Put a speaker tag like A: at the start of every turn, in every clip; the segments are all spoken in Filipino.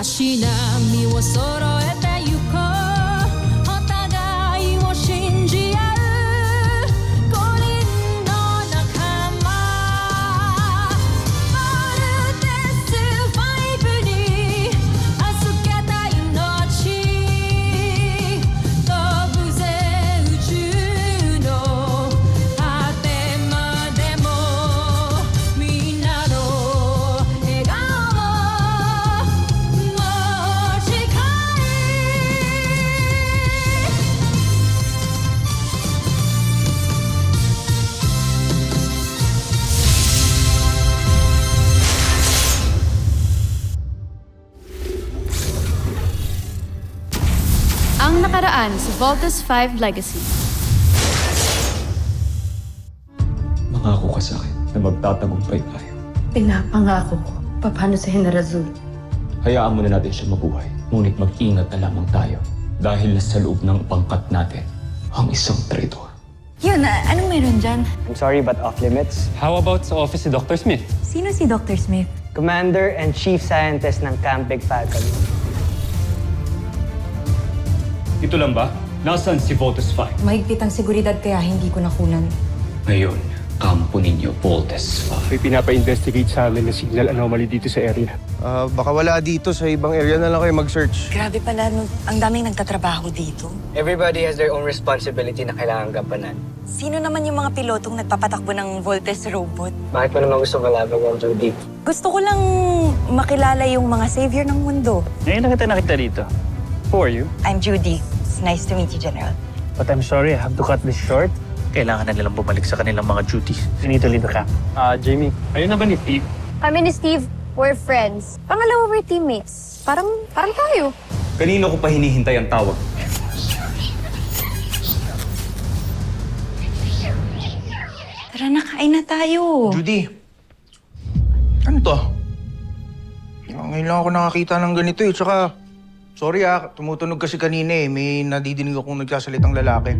A: 足並みを揃えてゆこうお互いを信じ合う五人の仲間まるでスファイブに預けた命飛ぶぜ宇宙の果てまでもみんなの笑顔も近い
B: Ang nakaraan sa Voltes 5 Legacy.
C: Mangako ka sa akin na magtatagumpay tayo.
D: Pinapangako ko. Paano sa General Zul?
C: Hayaan mo na natin siya mabuhay. Ngunit mag-ingat na lamang tayo. Dahil nasa loob ng pangkat natin ang isang traitor.
D: Yun, anong meron dyan?
E: I'm sorry, but off limits.
F: How about sa office si Dr. Smith?
D: Sino si Dr. Smith?
E: Commander and Chief Scientist ng Camp Big Falcon.
F: Ito lang ba? Nasaan si Voltes 5?
D: Mahigpit ang seguridad kaya hindi ko nakunan.
C: Ngayon, kampo ninyo, Voltes 5.
G: May pinapa-investigate sa amin na signal anomaly dito sa area.
H: Baka wala dito. Sa ibang area na lang kayo mag-search.
D: Grabe pala, ang daming nagtatrabaho dito.
E: Everybody has their own responsibility na kailangan gampanan.
D: Sino naman yung mga pilotong nagpapatakbo ng Voltes robot?
E: Bakit mo naman gusto malaman yung Judy?
D: Gusto ko lang makilala yung mga savior ng mundo.
F: Ngayon na kita nakita dito. Who are you?
D: I'm Judy. It's nice to meet you, General.
G: But I'm sorry, I have to cut this short.
I: Kailangan na nilang bumalik sa kanilang mga duties.
G: You need to leave the camp.
F: Jamie, ayun na ba ni Steve?
B: Kami ni Steve, we're friends. Pangalawa, we're teammates. Parang tayo.
C: Kanino ko pa hinihintay ang tawag?
D: Tara na, kain na tayo.
H: Judy, ano to? Ngayon lang ako nakakita ng ganito eh. Tsaka, sorry tumutunog kasi kanina eh. May nadidinig akong nagsasalitang lalaki.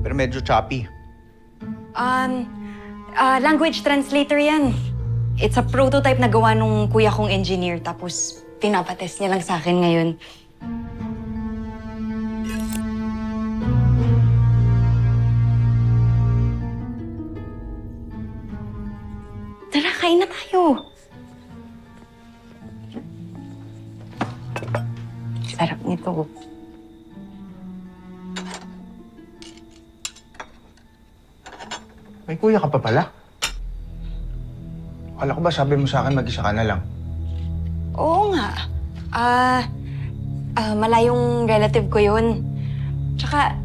H: Pero medyo choppy.
D: Language translator yan. It's a prototype na gawa nung kuya kong engineer. Tapos, pinapatest niya lang sa akin ngayon. Tara, kain na tayo. Sarap nito.
H: May kuya ka pa pala? Akala ko ba sabi mo sa akin mag-isa ka na lang?
D: Oo nga. Malayong relative ko yun. Tsaka,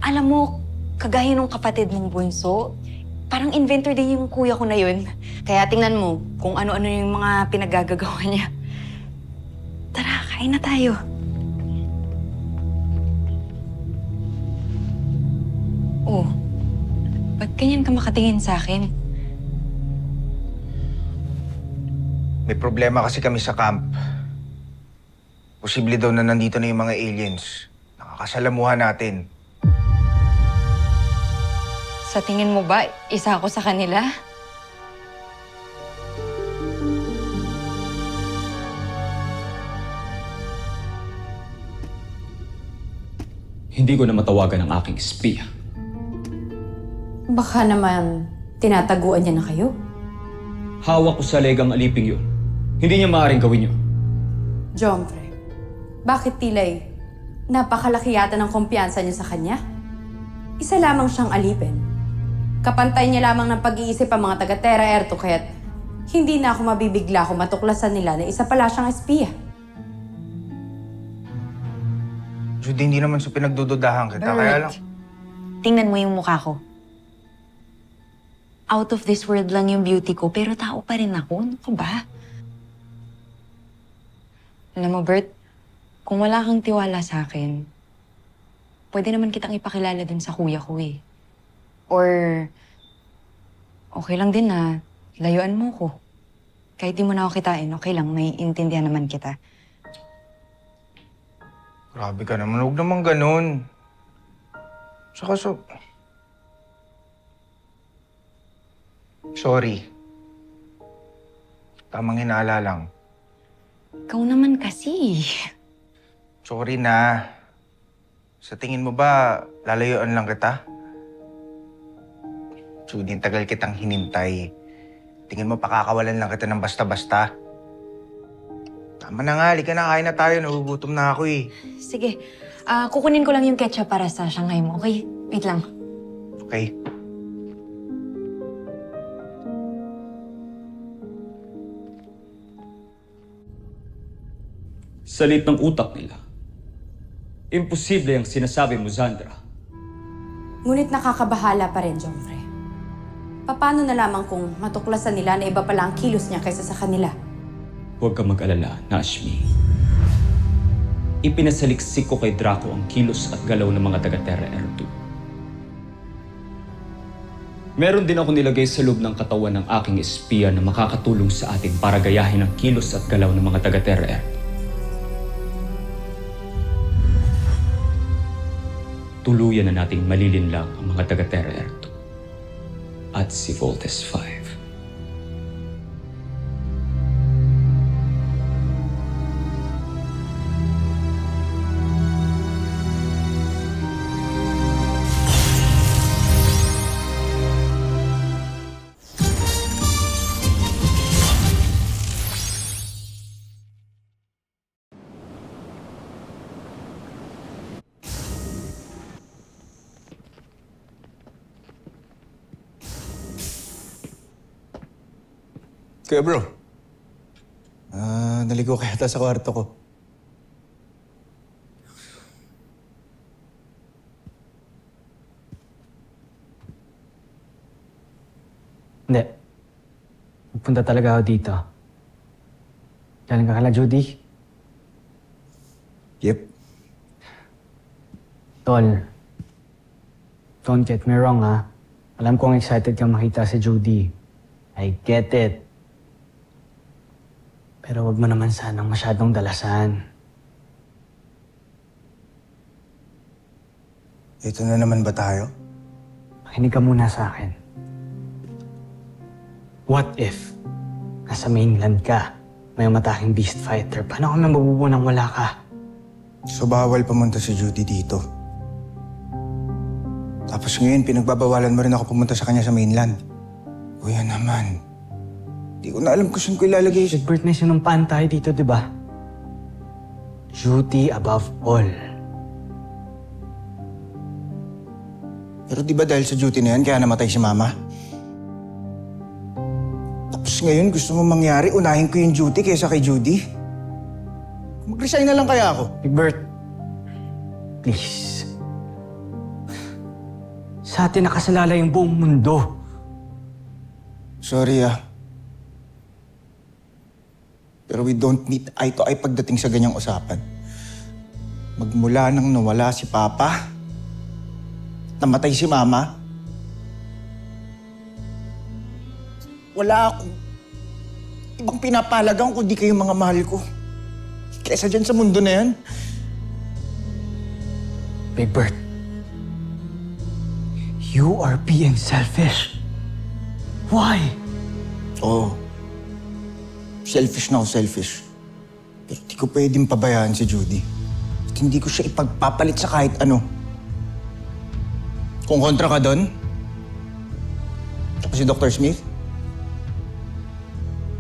D: alam mo, kagaya nung kapatid mong bunso, parang inventor din yung kuya ko na yun. Kaya tingnan mo kung ano-ano yung mga pinaggagawa niya. Tara, kain na tayo. Oh, ba't ganyan ka makatingin sa akin?
H: May problema kasi kami sa camp. Posible daw na nandito na yung mga aliens. Nakakasalamuhan natin.
D: Sa tingin mo ba, isa ako sa kanila?
C: Hindi ko na matawagan ang aking espiya.
B: Baka naman, tinataguan niya na kayo.
C: Hawak ko sa legang aliping yun. Hindi niya maaaring gawin yun.
B: Jomfre, bakit tilay napakalaki yata ng kumpiyansa niyo sa kanya? Isa lamang siyang alipin. Kapantay niya lamang ng pag-iisip ang mga taga-Terra Erto kaya't hindi na ako mabibigla kung matuklasan nila na isa pala siyang espiya.
H: Judy, hindi naman sa pinagdududahan kita. Kaya lang...
D: Tingnan mo yung mukha ko. Out of this world lang yung beauty ko, pero tao pa rin ako. Ano ka ba? Alam mo, Bert, kung wala kang tiwala sa akin, pwede naman kitang ipakilala dun sa kuya ko eh. Or, okay lang din na layuan mo ko. Kahit di mo na ako kitain, okay lang, may intindihan naman kita.
H: Grabe ka naman. Huwag naman ganun. Saka sorry. Tamang hinala lang.
D: Ikaw naman kasi.
H: Sorry na. Sa tingin mo ba, lalayuan lang kita? Judy, tagal kitang hinintay. Tingin mo pakakawalan lang kita ng basta-basta? Tama na nga, halika na, kain na tayo. Nagugutom na ako eh.
D: Sige, kukunin ko lang yung ketchup para sa Shanghai mo, okay? Wait lang.
H: Okay?
F: Sa lit ng utak nila, imposible ang sinasabi mo, Zandra.
B: Ngunit nakakabahala pa rin, Jomfrey. Paano na lamang kung matuklasan nila na iba pala ang kilos niya kaysa sa kanila?
F: Huwag kang mag-alala, Nashmi. Ipinasaliksik ko kay Draco ang kilos at galaw ng mga taga-Terra Air 2. Meron din ako nilagay sa loob ng katawan ng aking espiya na makakatulong sa atin para gayahin ang kilos at galaw ng mga taga-Terra Air 2. Tuluyan na nating malilinlang ang mga taga-Terra Air 2 at si Voltes 5.
J: Kuya bro, naligo ka yata sa kwarto ko.
E: Hindi. Magpunta talaga ako dito. Galing ka kala Judy?
J: Yep.
E: Tol, don't get me wrong ha. Alam kong excited kang makita si Judy. I get it. Pero wag mo naman sanang masyadong dalasan.
J: Ito na naman ba tayo?
E: Makinig ka muna sa akin. What if nasa mainland ka, may mataking beast fighter? Paano kami mabubuo nang wala ka?
J: So bawal pumunta si Judy dito. Tapos ngayon, pinagbabawalan mo rin ako pumunta sa kanya sa mainland. Kuya naman, di ko na alam kung saan ko ilalagay.
E: Egbert, may sinumpaan tayo dito, di ba? Duty above all.
J: Pero di ba dahil sa duty na yan, kaya namatay si Mama? Tapos ngayon, gusto mo mangyari, unahin ko yung duty kaysa kay Judy? Mag-resign na lang kaya ako.
E: Egbert, please. Sa atin nakasalala yung buong mundo.
J: Sorry pero we don't meet eye to eye pagdating sa ganyang usapan. Magmula nang nawala si Papa, namatay si Mama, wala akong ibang pinapalagang kundi kayong mga mahal ko. Kesa dyan sa mundo na yan.
E: Big Bird, you are being selfish. Why?
J: Oo. Selfish na ako, selfish. Pero di ko pwedeng pabayaan si Judy. At hindi ko siya ipagpapalit sa kahit ano. Kung kontra ka doon, tapos si Dr. Smith,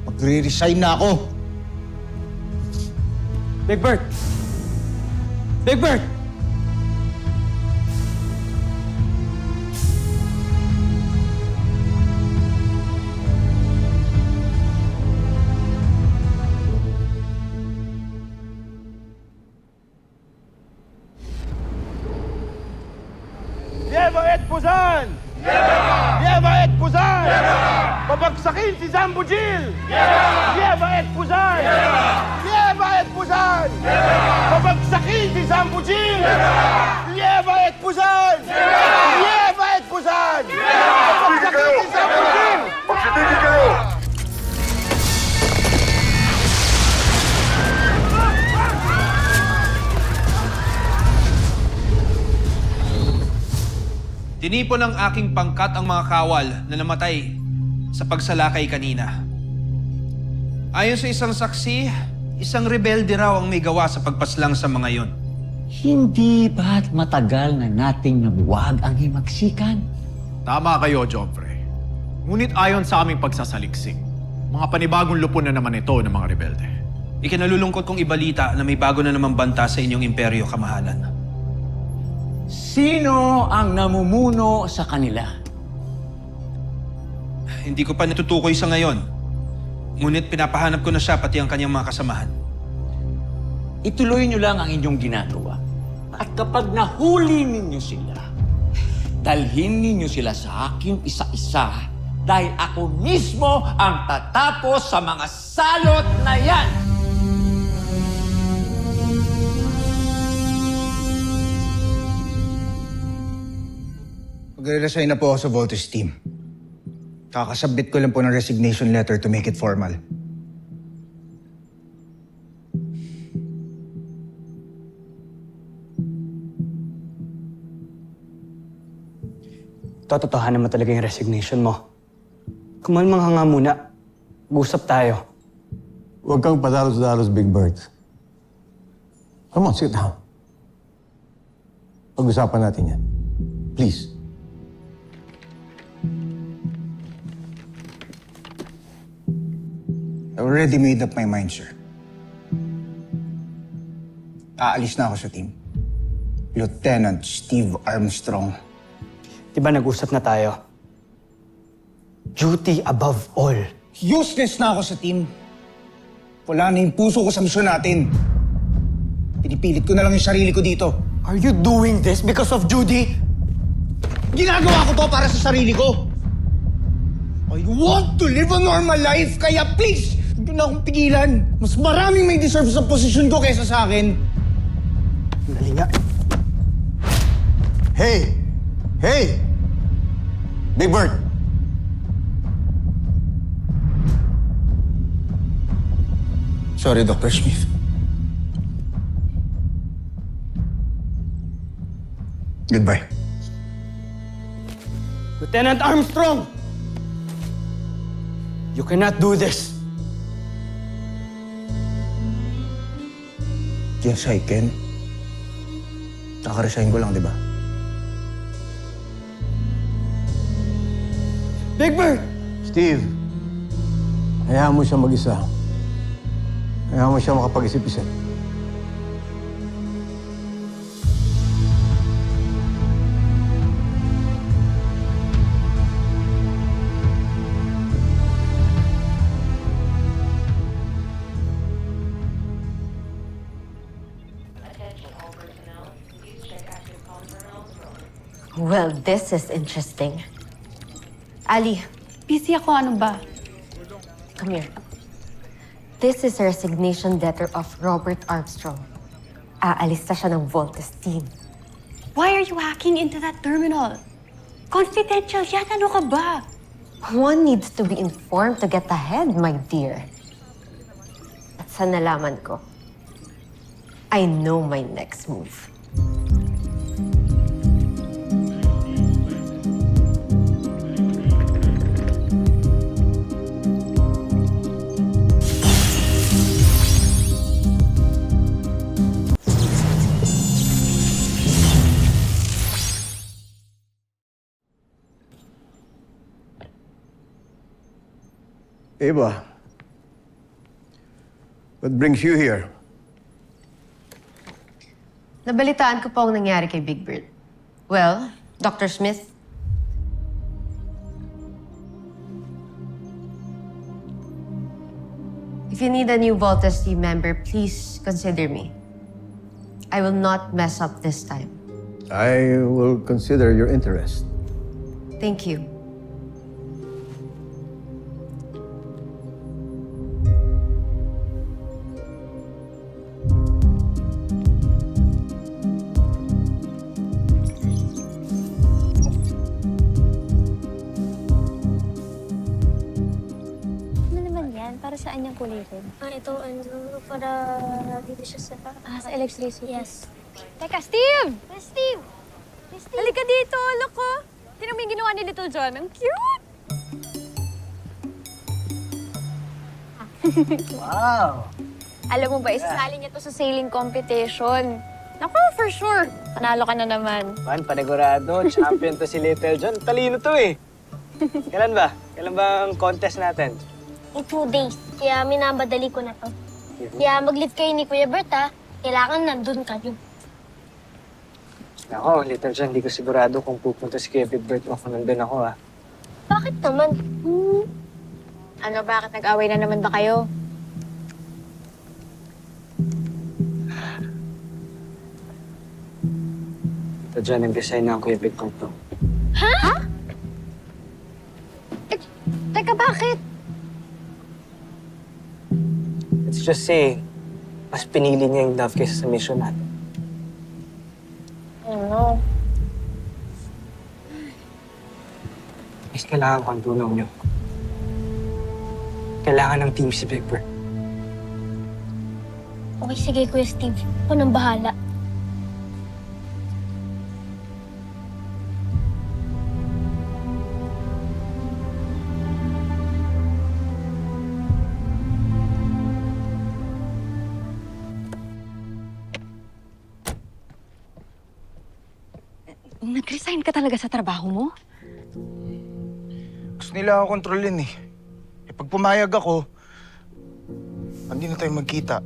J: magre-resign na ako.
E: Big Bird! Big Bird!
K: Yeva et Puzan! Yeva et Puzan! Babagsakin si Zambujil! Yeva et Puzan! Yeva et Puzan! Babagsakin si Zambujil! Yeva et Puzan! Yeva et Puzan! Babagsakin si Zambujil! Magsitigil kayo!
L: Tinipon ng aking pangkat ang mga kawal na namatay sa pagsalakay kanina. Ayon sa isang saksi, Isang rebelde raw ang may gawa sa pagpaslang sa mga yon.
M: Hindi ba't matagal na nating nabuwag ang himagsikan?
N: Tama kayo, Joffrey. Ngunit ayon sa aming pagsasaliksik, mga panibagong lupon na naman ito ng mga rebelde.
L: Ikinalulungkot kong ibalita na may bago na namang banta sa inyong imperyo, kamahalan.
M: Sino ang namumuno sa kanila?
L: Hindi ko pa natutukoy sa ngayon. Ngunit pinapahanap ko na siya pati ang kanyang mga kasamahan.
M: Ituloy niyo lang ang inyong ginagawa. At kapag nahuli ninyo sila, dalhin ninyo sila sa akin isa-isa dahil ako mismo ang tatapos sa mga salot na yan!
H: Mag-resign na po ako sa Voltes team. Kakasubmit ko lang po ng resignation letter to make it formal.
E: Tototohanan mo talaga yung resignation mo. Kumalmang ka nga muna. Mag-usap tayo.
K: Huwag kang padalos-dalos, Big Bird. Come on, sit down. Pag-usapan natin yan. Please.
H: I already made up my mind, sir. Aalis na ako sa team. Lieutenant Steve Armstrong.
E: Di ba nag-usap na tayo? Duty above all.
H: Useless na ako sa team. Wala na yung puso ko sa misyon natin. Pinipilit ko na lang yung sarili ko dito.
E: Are you doing this because of Judy?
H: Ginagawa ko to para sa sarili ko. I want to live a normal life, kaya please, huwag na akong pigilan. Mas maraming may deserve sa posisyon ko kaysa sa akin.
E: Dali nga.
K: Hey! Hey! Big Bird!
H: Sorry, Dr. Smith. Goodbye.
E: Lieutenant Armstrong! You cannot do this.
H: Yes, I can. Nakaresign ko lang, di ba?
E: Big Bird!
K: Steve, hayaan mo siya mag-isa. Hayaan mo siya makapag-isip-isip.
D: Well, this is interesting. Ali,
B: Busy ako, ano ba?
D: come here. This is a resignation letter of Robert Armstrong. Aalis na siya ng Voltes team.
B: Why are you hacking into that terminal? Confidential yan, ano ka ba?
D: One needs to be informed to get ahead, my dear. At sa nalaman ko, I know my next move.
K: Eva, what brings you here?
D: Nabalitaan ko po ang nangyari kay Big Bird. Well, Dr. Smith, if you need a new Voltes team member, please consider me. I will not mess up this time.
K: I will consider your interest.
D: Thank you.
O: Para saan yung kulay red? Ito, para dito siya sa electricity. Yes.
B: Teka, Steve!
O: Steve!
B: Halika dito, look ko. Tingnan mo yung ginawa ni Little John. Ang cute!
E: Wow!
O: Alam mo ba, isasali niya to sa sailing competition. Naku, for sure. Panalo ka na naman.
E: Man, panigurado. Champion to si Little John. Talino to eh. Kailan ba? Kailan ba ang contest natin?
O: In 2 days. Kaya minabadali ko na to. Kaya mag-live kayo ni Kuya Bert, ha? Kailangan nandun kayo.
E: Ako, Little John, hindi ko sigurado kung pupunta si Kuya Bert o kung nandun ako, ah.
O: Bakit naman?
D: Ano, bakit nag-away na naman ba kayo?
E: Little John, nag-design na ang Kuya Bert to.
O: Ha? Teka, bakit?
E: Let's just say, mas pinili niya yung love kaysa sa mission natin.
O: Ano?
E: Mas kailangan ko ang tulong niyo. Kailangan ng team si Big Bird.
O: Okay, sige, Kuya Steve. Ako nang bahala.
D: Nag-resign ka talaga sa trabaho mo?
H: Gusto nila ako kontrolin eh. Pag pumayag ako, hindi na tayo magkita.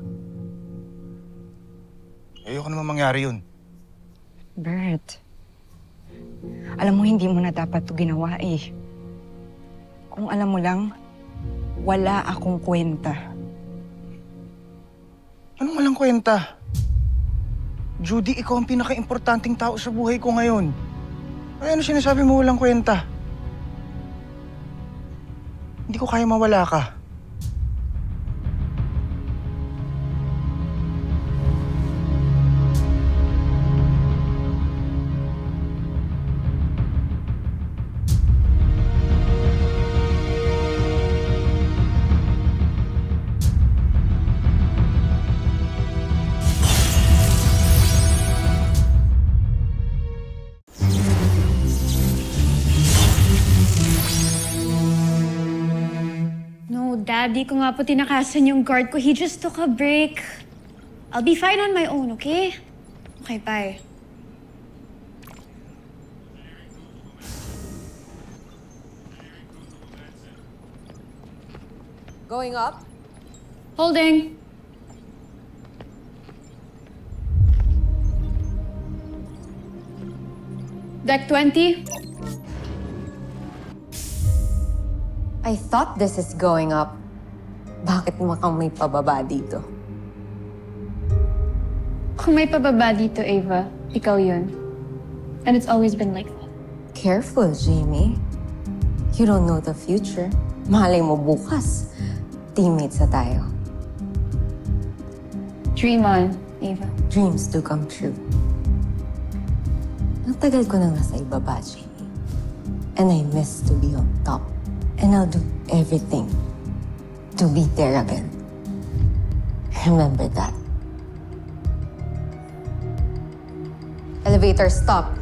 H: Ayoko naman mangyari yun.
D: Bert, alam mo hindi mo na dapat ito ginawa eh. Kung alam mo lang, wala akong kwenta.
H: Anong walang kwenta? Judy, ikaw ang pinaka-importanting tao sa buhay ko ngayon. Ay, ano sinasabi mo walang kwenta? Hindi ko kaya mawala ka.
A: Dad, di ko nga po tinakasan yung guard ko. He just took a break. I'll be fine on my own, okay? Okay, bye.
B: Going up?
A: Holding. Deck 20.
B: I thought this is going up. Bakit mukhang may pababa dito?
A: Kung may pababa dito, Ava, ikaw yun. And it's always been like that.
B: Careful, Jamie. You don't know the future. Malay mo bukas. Teammates na tayo.
A: Dream on, Ava.
B: Dreams do come true. Ang tagal ko nang nasa ibaba, Jamie. And I miss to be on top. And I'll do everything to be there again. Remember that. Elevator, stop.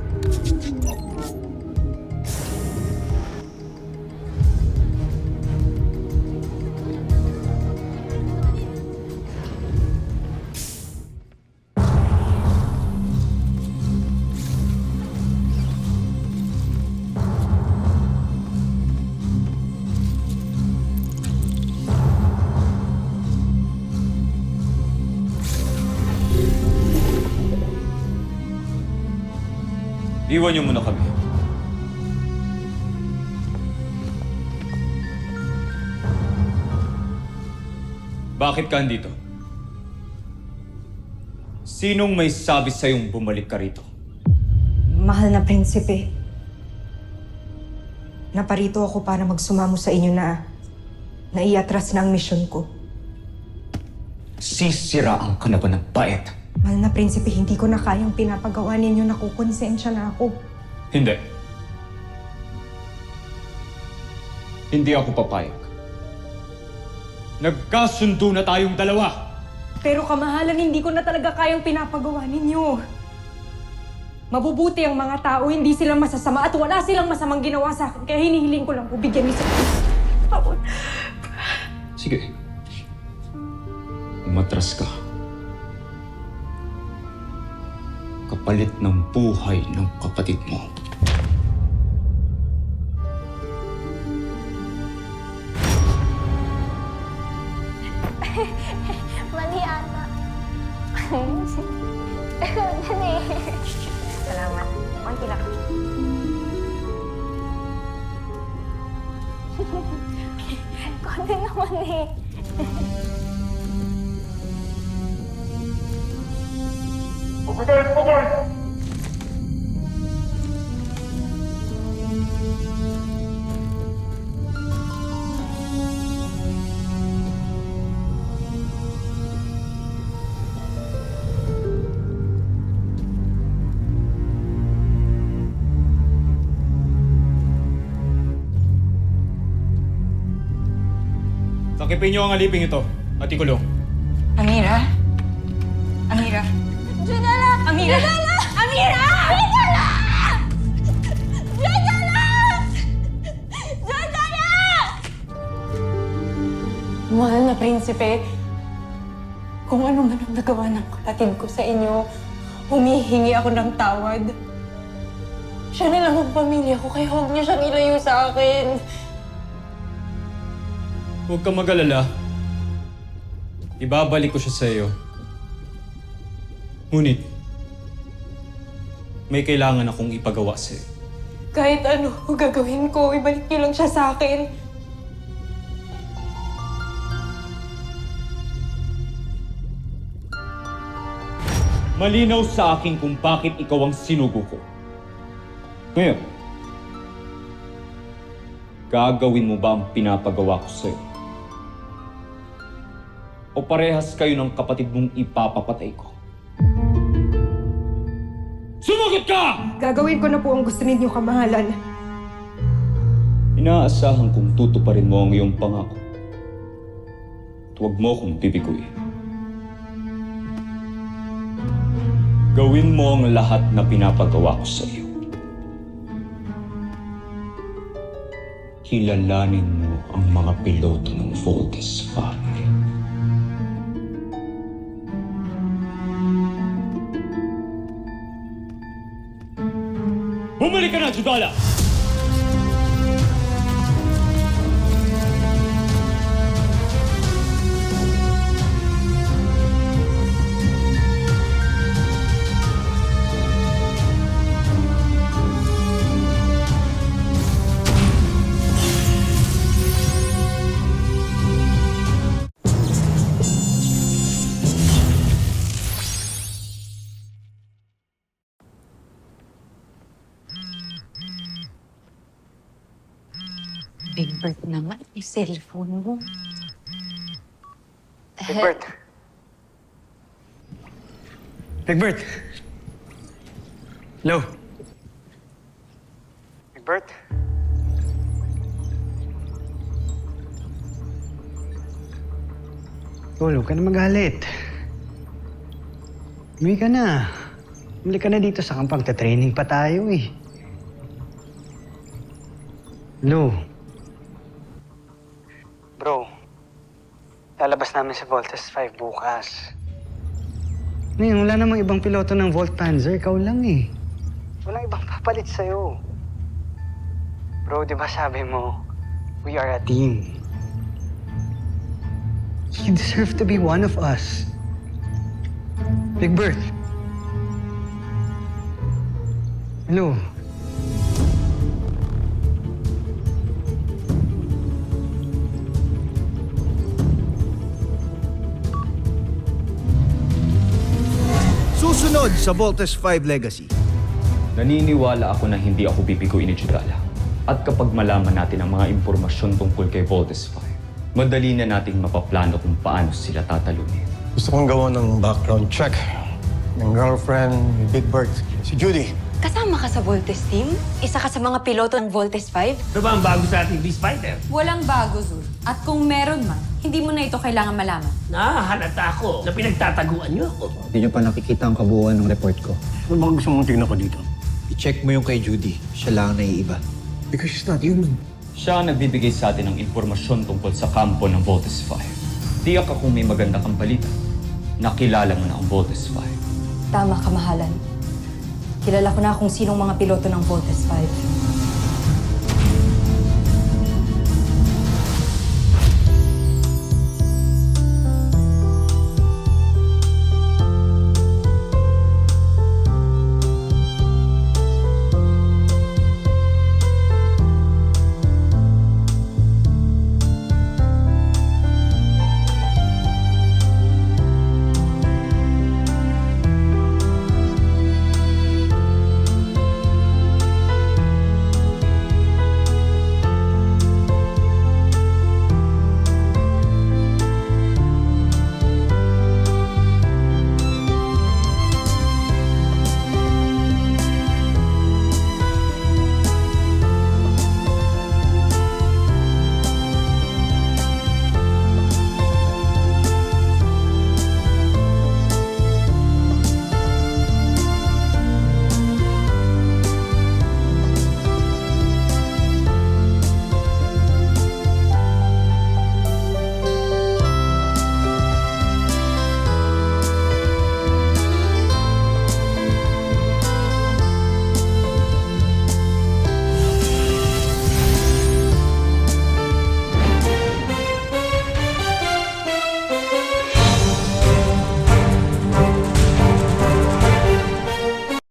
F: Iwan niyo muna kami. Bakit ka andito? Sinong may sabi sa'yong bumalik ka rito?
P: Mahal na prinsipe. Naparito ako para magsumamo sa inyo na naiatras na ang misyon ko.
F: Sisiraan ka na ba ng bait?
P: Mahal na prinsipe, hindi ko na kayang pinapagawa ninyo, nakukonsensya na ako.
F: Hindi. Hindi ako papayag. Nagkasundo na tayong dalawa.
P: Pero kamahalan, hindi ko na talaga kayang pinapagawa ninyo. Mabubuti ang mga tao, hindi sila masasama at wala silang masamang ginawa sa akin. Kaya hinihiling ko lang po, bigyan niyo sa akin.
F: Sige. Kung umatras ka. Kapalit ng buhay ng kapatid mo.
O: Mali ata. Dali.
D: Salamat. Konti lang.
O: Konti naman eh.
F: Sakipin niyo ang aliping ito at ikulong.
D: Amira? Amira?
O: Junala!
D: Amira!
O: Junala! Amira! Junala! Junala! Junala!
P: Mahal na prinsipe, kung ano man ang nagawa ng kapatid ko sa inyo, humihingi ako ng tawad. Siya na lang ang pamilya ko, kaya huwag niyo siyang ilayo sa akin.
F: Huwag kang mag-alala. Ibabalik ko siya sa iyo. Ngunit, may kailangan akong ipagawa sa iyo.
P: Kahit ano gagawin ko, ibalik niyo lang siya sa akin.
F: Malinaw sa akin kung bakit ikaw ang sinugo ko. Ngayon, gagawin mo ba ang pinapagawa ko sa'yo? O parehas kayo ng kapatid mong ipapapatay ko? Sumagot ka!
P: Gagawin ko na po ang gusto ninyo, kamahalan.
F: Inaasahan kong tutuparin mo ang iyong pangako. At huwag mo akong bibiguin. Gawin mo ang lahat na pinapagawa ko sa iyo. Kilalanin mo ang mga piloto ng Voltes family. Bumalik ka na, Judala!
D: Big Bird naman, yung cellphone mo.
E: Big Bert! Big Bert! Hello? Big Bert? Huwag ka na magalit. Umuwi ka na. Umuwi ka na dito sa kampang. Training pa tayo eh. Hello? Bro, lalabas namin sa Voltes 5 bukas. Ngayon, wala namang ibang piloto ng Volt Panzer. Ikaw lang eh. Walang ibang papalit sa'yo. Bro, di ba sabi mo, we are a team. You deserve to be one of us. Big Bird. Hello?
H: Susunod sa Voltes 5 Legacy.
F: Naniniwala ako na hindi ako bibiguin ni Judala. At kapag malaman natin ang mga impormasyon tungkol kay Voltes 5, madali na nating mapaplano kung paano sila tatalunin.
K: Gusto kong gawa ng background check ng girlfriend ni Big Bird, si Judy.
D: Kasama ka sa Voltes team? Isa ka sa mga piloto ng Voltes 5?
Q: Ano ba ang bago sa ating B-Spider?
B: Walang bago, Zul. At kung meron man, hindi mo na ito kailangan malaman.
Q: Nahahalata ako na pinagtataguan niyo ako.
E: Hindi niyo pa nakikita ang kabuuan ng report ko.
K: Ano bang gusto mong tingnan ko dito?
J: I-check mo yung kay Judy. Siya lang ang naiiba.
K: Because she's not human.
F: Siya ang nagbibigay sa atin ng impormasyon tungkol sa kampo ng Voltes 5. Tiyak akong may maganda kang balita. nakilala mo na ang Voltes 5.
B: Tama ka, mahalan. Kilala ko na kung sinong mga piloto ng Voltes 5.